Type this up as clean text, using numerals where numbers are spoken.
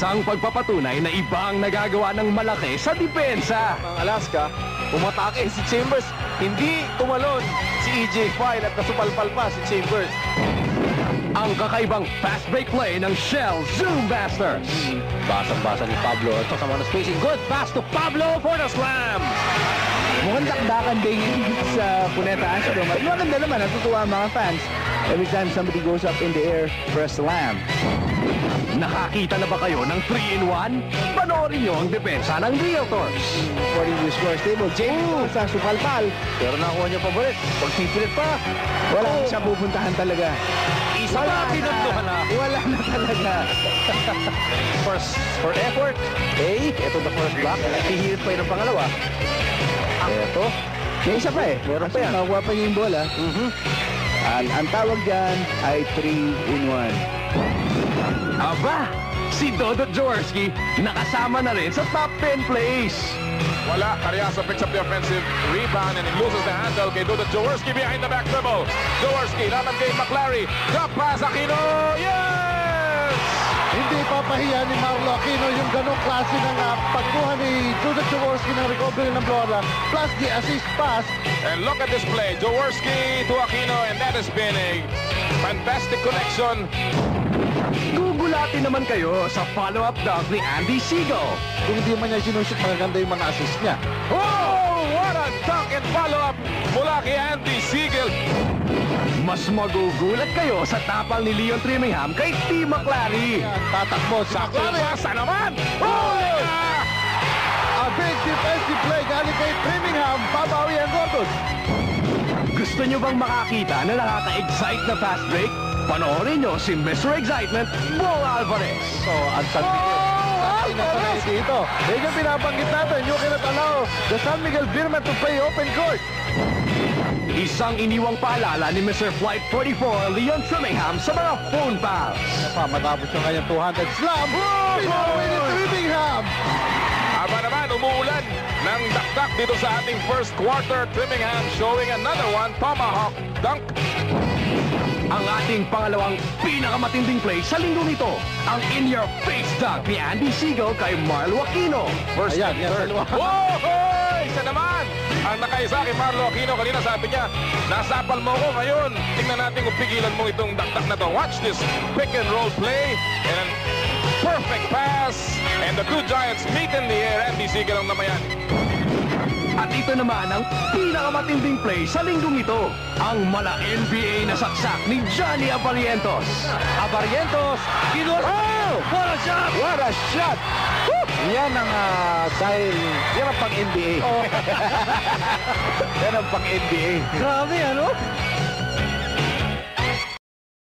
Isang pagpapatunay na iba ang nagagawa ng malaki sa depensa. Ang Alaska, umatake si Chambers. Hindi tumalon si EJ File at nasupalpal pa si Chambers. Ang kakaibang fast break play ng Shell Zoom Masters. Basang-basa ni Pablo. Ito sa mga spacing. Good pass to Pablo for the slam. Mukhang dakdakan din sa Cuneta Astrodome. At maganda naman, natutuwa ang mga fans every time somebody goes up in the air for a slam. Nakakita na ba kayo ng 3-in-1? Panoorin nyo ang depensa ng Realtors. According to the score table, James sa supalpal. Pero nakuha niya paborit. Pagpipilit pa. Wala siya pupuntahan talaga. Isa pa, pinunduhan na. Wala na talaga. First effort. Okay, ito the first block. Hihirit pa yun ang pangalawa. Ito. May isa pa eh. Meron pa yan. Makuha pa niya yung bola. At ang tawag dyan ay 3-in-1. Aba, si Dodot Jaworski nakasama na rin sa top 10 plays. Wala, Cariaso picks up the offensive rebound and he loses the handle kay Dodot Jaworski behind the back dribble. Jaworski, laban kay McClary. Drop pass, Aquino. Yes! Hindi papahiya ni Marlo Aquino yung ganong klase ng pagkuha ni Dudut Jaworski ng recovery ng bola plus the assist pass. And look at this play. Jaworski to Aquino and that has been a fantastic connection. Gugulatin naman kayo sa follow-up dunk ni Andy Siegel. Kung hindi man niya sinushoot, magaganda yung mga assist niya. Oh, what a dunk and follow-up mula kay Andy Siegel. Mas magugulat kayo sa tapang ni Leon Trimingham kay T. McClary. Tatakbo sa Kumasa naman. Oh! A big defensive play galing kay Trimingham. Babawi ang Gordon. Gusto nyo bang makakita na nakaka-excite na fast break? Panoorin nyo si Mr. Excitement, Bong Alvarez. So, ang San Miguel. Alvarez dito. Yan yung pinabanggit natin. You cannot allow the San Miguel Birman to play open court. Isang iniwang paalala ni Mr. Flight 44, Leon Trimingham sa mga phone pals. Matapos yung kanyang 200 slam. Pinawi ni Trimingham. Aba naman, umuulan ng dakdak dito sa ating first quarter. Trimingham showing another one, tomahawk dunk. Ang ating pangalawang pinakamatinding play sa linggong ito, ang in-your-face dunk ni Andy Siegel kay Marlo Aquino. First Ayan, yan, third. dalawa. Whoa! Isa naman! Ang nakaisa kay Marlo Aquino. Kanina sabi niya, nasapal mo ko ngayon. Tingnan natin kung pigilan mo itong dakdak na to. Watch this pick and roll play. And a perfect pass. And the two Giants meet in the air. Andy Siegel ang namayan. At ito naman ang pinakamatinding play sa linggong ito, ang mala-NBA na saksak ni Johnny Abarientos. Abarientos. Oh! What a shot! What a shot! Woo! Yan ang dahil yan ang pang-NBA. Yan ang pang-NBA. Grabe, ano?